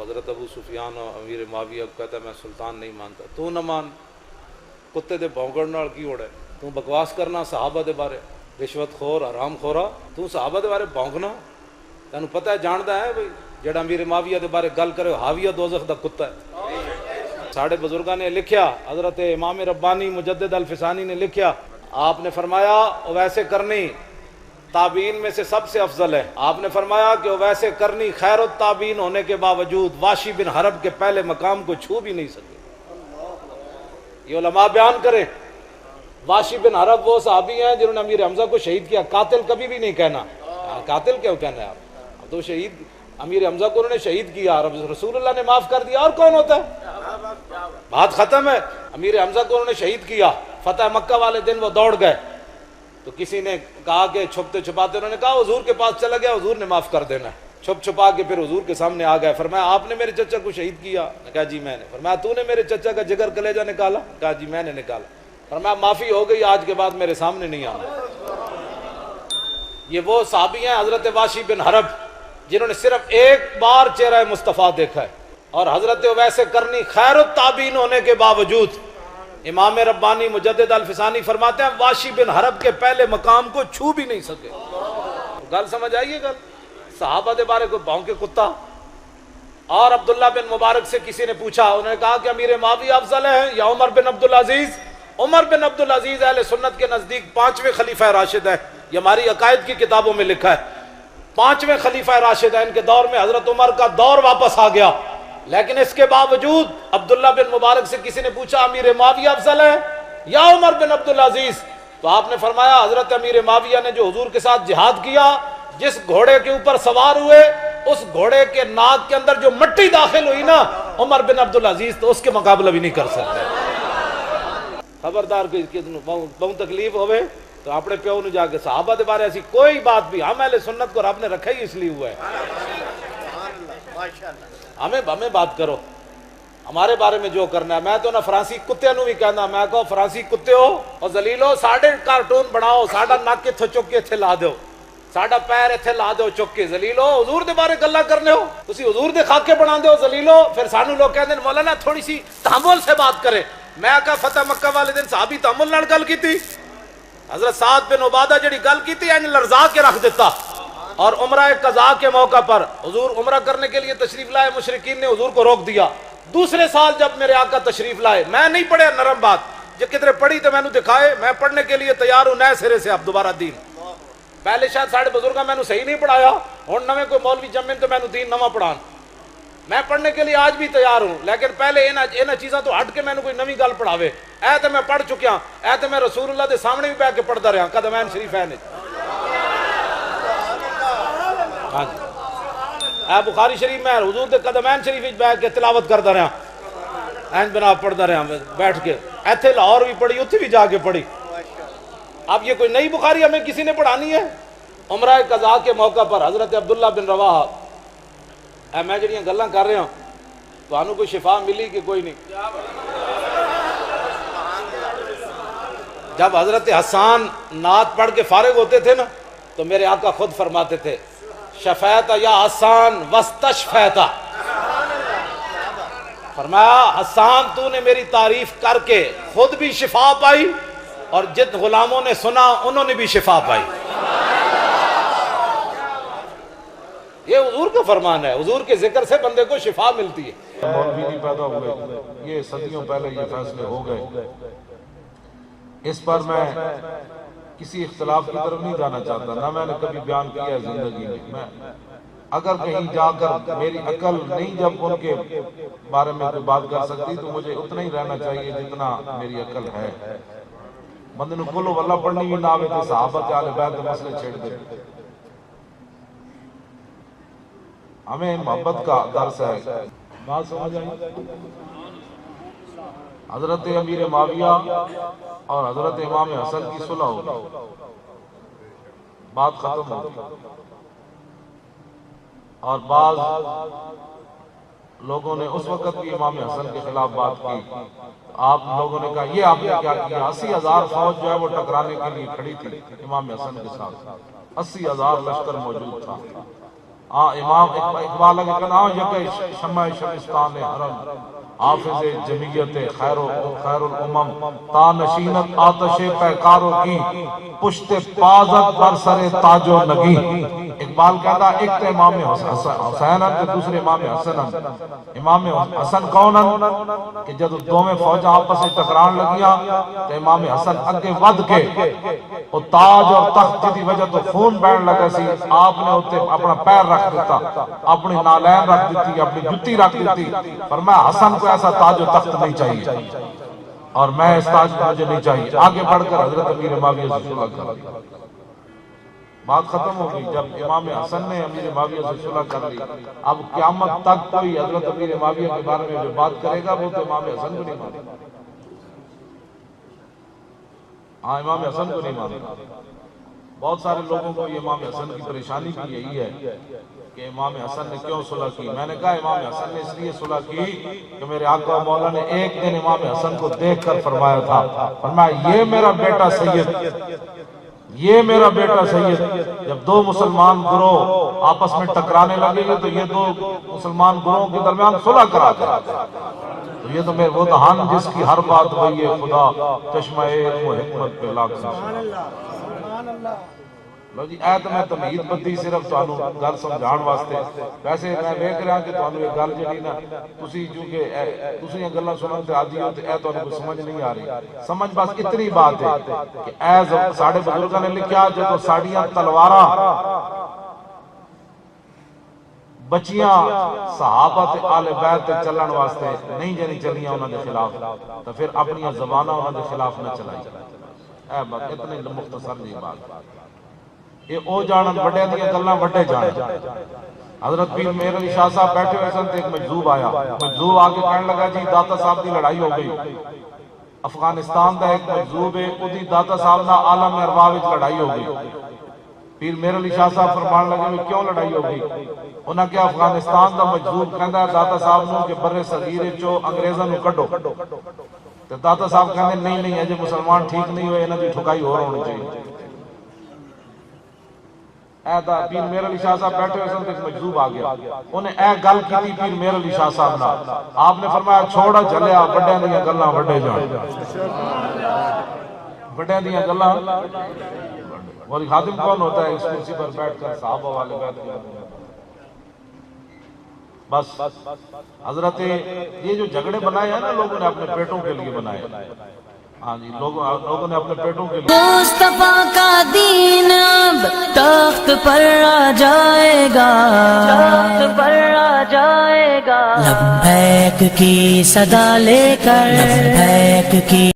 حضرت ابو سفیان اور امیر معاویہ کو کہتا ہے میں سلطان نہیں مانتا، تو نہ مان، کتے دے بھونکڑ نال کی ہوڑا ہے، تو بکواس کرنا صحابہ دے بارے، رشوت خور حرام خورا، تو صحابہ دے بارے بھونکنا، تینوں پتہ ہے جاندا ہے بھئی جڑا امیر معاویہ دے بارے گل کرے حاویہ دوزخ دا کتا ہے۔ ساڑھے بزرگاں نے لکھیا، حضرت امام ربانی مجدد الفسانی نے لکھیا، آپ نے فرمایا ویسے کرنی تابعین میں سے سب سے افضل ہے۔ آپ نے فرمایا کہ ویسے کرنی خیر التابعین ہونے کے باوجود واشی بن حرب کے پہلے مقام کو چھو بھی نہیں سکے۔ یہ علماء بیان کریں، واشی بن حرب وہ صحابی ہیں جنہوں نے امیر حمزہ کو شہید کیا، قاتل کبھی بھی نہیں کہنا، قاتل کیوں کہنا ہے آپ تو شہید، امیر حمزہ کو انہوں نے شہید کیا، رسول اللہ نے معاف کر دیا، اور کون ہوتا ہے؟ بات ختم ہے۔ امیر حمزہ کو انہوں نے شہید کیا، فتح مکہ والے دن وہ دوڑ گئے، تو کسی نے کہا کہ چھپتے چھپاتے، انہوں نے کہا حضور کے پاس چلا گیا، حضور نے معاف کر دینا ہے۔ چھپ چھپا کے پھر حضور کے سامنے آ گئے، فرمایا آپ نے میرے چچا کو شہید کیا؟ کہا جی میں نے۔ فرمایا تو نے میرے چچا کا جگر کلیجہ نکالا؟ کہا جی میں نے نکالا۔ فرمایا معافی ہو گئی، آج کے بعد میرے سامنے نہیں آنا۔ یہ وہ صحابی ہیں حضرت واشی بن حرب جنہوں نے صرف ایک بار چہرہ مصطفیٰ دیکھا ہے، اور حضرت ویسے کرنی خیر التابعین ہونے کے باوجود امام ربانی مجدد الفسانی فرماتے ہیں واشی بن حرب کے پہلے مقام کو چھو بھی نہیں سکے۔ گل سمجھ آئیے گل؟ صحابہ دے بارے کو بھونکے کتا۔ اور عبداللہ بن مبارک سے کسی نے پوچھا، انہوں نے کہا کہ امیر معاویہ افضل ہے یا عمر بن عبدالعزیز؟ عمر بن عبدالعزیز اہل سنت کے نزدیک 5ویں خلیفہ راشد ہے، یہ ہماری عقائد کی کتابوں میں لکھا ہے، 5ویں خلیفہ راشد ہے، ان کے دور میں حضرت عمر کا دور واپس آ گیا۔ لیکن اس کے باوجود عبداللہ بن مبارک سے کسی نے پوچھا امیر معاویہ افضل ہے یا عمر بن عبدالعزیز؟ تو آپ نے فرمایا حضرت امیر معاویہ نے جو حضور کے ساتھ جہاد کیا، جس گھوڑے کے اوپر سوار ہوئے اس گھوڑے کے ناک کے اندر جو مٹی داخل ہوئی نا، عمر بن عبدالعزیز تو اس کے مقابلہ بھی نہیں کر سکتے۔ خبردار بہت تکلیف ہوئے تو اپنے پیو نے جا کے صحابہ دے بارے ایسی کوئی بات بھی، ہم اہل سنت کو رب نے رکھا ہی اس لیے ہوا ہے، ہمیں بات کرو ہمارے بارے میں جو کرنا ہے۔ میں تو نہ فرانسی کتے نو بھی کہنا، میں کہو فرانسی کتے ہو اور ذلیلو، ساڑھے کارٹون بناؤ، ساڑھا نک اتھے چک کے اتھے لا دو، ساڑھا پیر اتھے لا دو چک کے، ذلیلو حضور دے بارے گلاں کرنے ہو، تسی حضور دے خاکے بنا دو ذلیلو۔ پھر سانو لوگ کہتے ہیں مولانا تھوڑی سی تحمل سے بات کرے، میں کہا فتح مکہ والے دن صحابی تحمل نال گل کی تھی، حضرت سعد بن عبادہ جڑی گل کی تھی یعنی لرزا کے رکھ دیتا۔ اور عمرہ قضاء کے موقع پر حضور عمرہ کرنے کے لیے تشریف لائے، مشرکین نے حضور کو روک دیا۔ دوسرے سال جب میرے آقا تشریف لائے، میں نہیں پڑھے نرم بات، جو کدھر پڑھی تو میں نے دکھائے، میں پڑھنے کے لیے تیار ہوں نئے سرے سے اب دوبارہ دین۔ پہلے شاید ساڑھے بزرگاں میں نے صحیح نہیں پڑھایا، اور نویں کوئی مولوی جمن تو میں نے دین نواں پڑھان، میں پڑھنے کے لیے آج بھی تیار ہوں، لیکن پہلے انہاں چیزاں تو ہٹ کے میں نے کوئی نویں گل پڑھاوے۔ اے تو میں پڑھ چکیا، اے تو میں رسول اللہ دے سامنے بھی بیٹھ کے پڑھتا رہا، قدمین شریف ہے نہیں، ہاں جی، اے بخاری شریف میں حضور دے قدمین شریف بیٹھ کے تلاوت کرتا رہا، اینج بنا پڑھتا رہا بیٹھ کے، ایتھے لاہور بھی پڑھی، اتھے بھی جا کے پڑھی۔ اب یہ کوئی نئی بخاری ہمیں کسی نے پڑھانی ہے؟ عمرہ قضاء کے موقع پر حضرت عبداللہ بن رواحہ، اے میں جڑیاں گلاں کر رہا ہوں تو انہوں کوئی شفا ملی کہ کوئی نہیں؟ جب حضرت حسان نعت پڑھ کے فارغ ہوتے تھے نا تو میرے آقا خود فرماتے تھے شفیت یا حسان واستشفیت، فرمایا حسان تو نے میری تعریف کر کے خود بھی شفا پائی اور جن غلاموں نے سنا انہوں نے بھی شفا پائی۔ یہ حضور کا فرمان ہے، حضور کے ذکر سے بندے کو شفا ملتی ہے۔ مولوی نہیں پیدا ہوئے، یہ صدیوں پہلے یہ فیصلے ہو گئے، اس پر میں کسی اختلاف کی طرف نہیں جانا چاہتا، نہ میں نے کبھی بیان کیا ہے زندگی میں۔ اگر کہیں جا کر میری عقل نہیں جب ان کے بارے میں کوئی بات کر سکتی تو مجھے اتنا ہی رہنا چاہیے جتنا میری عقل ہے۔ بندے نو کلو واللہ پڑھنی بھی نہ آوے تے صحابہ کے اہل بیت کے مسئلے چھیڑ دے۔ ہمیں محبت کا درس ہے، بات سمجھ آئی؟ حضرت امیر معاویہ اور حضرت امام حسن کی صلح ہوگی، بات ختم ہوگی، اور بعض لوگوں نے اس وقت بھی امام حسن کے خلاف بات کی، آپ لوگوں نے کہا یہ آپ نے کیا کیا؟ 80,000 فوج جو ہے وہ ٹکرانے کے لیے کھڑی تھی امام حسن کے ساتھ، 80,000 لشکر موجود تھا۔ امام اقبال کے کہنا یک شمع شبستان حرم حافظ جمعیت خیر الامم تا نشینت آتش پیکاروں کی پشت پازت بر سر تاج و نگی. اقبال کہتا ایک تو امام حسین ہیں دوسرے امام حسن ہیں. امام حسن کون ہیں کہ جب دونوں فوجاں آپس میں ٹکران لگیاں تو امام حسن اگے ود کے وہ تاج اور تخت جی وجہ تو خون بہن لگا سی آپ نے اتنے اپنا پیر رکھ دیتا اپنی نالین رکھ دیتی اپنی جتی رکھ دیتی. فرمایا حسن کو ایسا تاج و تخت نہیں چاہیے اور میں اس تاج کو مجھے نہیں چاہیے. آگے بڑھ کر حضرت امیر معاویہ سے صلح کر لی. بات ختم ہو گئی. جب امام حسن نے امیر معاویہ سے صلح کر لی اب قیامت تک کوئی حضرت امیر معاویہ کے بارے میں جو بات کرے گا وہ تو امام حسن کو نہیں مانے گا. ہاں امام حسن کو نہیں مانے گا. بہت سارے لوگوں کو یہ امام حسن کی پریشانی کی یہی ہے کہ امام حسن نے کیوں صلح کی. میں نے کہا امام حسن نے اس لیے صلح کی کہ میرے آقا مولا نے ایک دن امام حسن کو دیکھ کر فرمایا تھا فرمایا یہ میرا بیٹا سید یہ میرا بیٹا سید. جب دو مسلمان گروہ آپس میں ٹکرانے لگے تو یہ دو مسلمان گروہوں کے درمیان صلح کرا دیا. تو یہ تو میرے وہ دہان جس کی ہر بات وہی ہے خدا چشمہ علم و حکمت پہ لاکھ سبحان اللہ. لو جی اے تو میں تمہید بدی صرف تانوں گل سمجھان واسطے. ویسے میں ویکھ رہا کہ تانوں یہ گل جڑی نا تسی کیونکہ تسی گلاں سنن تے عادی ہو تے اے تانوں کوئی سمجھ نہیں آ رہی. سمجھ بس اتنی بات ہے کہ اے ساڈے بزرگاں نے لکھیا جدوں ساڈیاں تلواراں بچیاں صحابہ تے آل بیت تے چلن واسطے نہیں جنی چلیاں انہاں دے خلاف تو پھر اپنی زباناں انہاں دے خلاف نہ چلائی. اے بات اتنی مختصر جی بات. یہ او جانن بڑے دیاں گلاں بڑے جانن. حضرت پیر مہر علی شاہ صاحب بیٹھے ہوئے سن تے ایک مجذوب آیا. مجذوب آ کے کہنے لگا جی داتا صاحب دی لڑائی ہو گئی. افغانستان دا ایک مجذوب ہے اودی داتا صاحب نال عالم ارواح وچ لڑائی ہو گئی. پیر مہر علی شاہ صاحب فرمان لگے کیوں لڑائی ہو گئی. انہاں کہا افغانستان دا مجذوب کہندا ہے داتا صاحب نو کہ بر صغیر چوں انگریزاں نو کڈو تے داتا صاحب کہندے نہیں نہیں اجے مسلمان ٹھیک نہیں ہوئے انہاں دی ٹھکائی ہور ہونی چاہیے. اے دا پیر مہر علی شاہ صاحب بیٹھے ہوئے سن تے مجذوب آ گیا. انہیں اے گل کیتی پیر مہر علی شاہ صاحب نال. آپ نے فرمایا چھوڑا چلیا بڑیاں دیاں گلاں وڈے جان. بڑیاں دیاں گلاں مولی خادم کون ہوتا ہے اس کرسی پر بیٹھ کر صحابہ والے بیٹھ کر بس حضرت یہ جو جھگڑے بنائے ہیں نا لوگوں نے اپنے پیٹوں کے لیے بنائے. ہاں جی لوگوں نے اپنے پیٹوں کے لیے. مصطفیٰ کا دین اب تخت پر آ جائے گا تخت پر آ جائے گا. لبیک کی صدا لے کر لبیک کی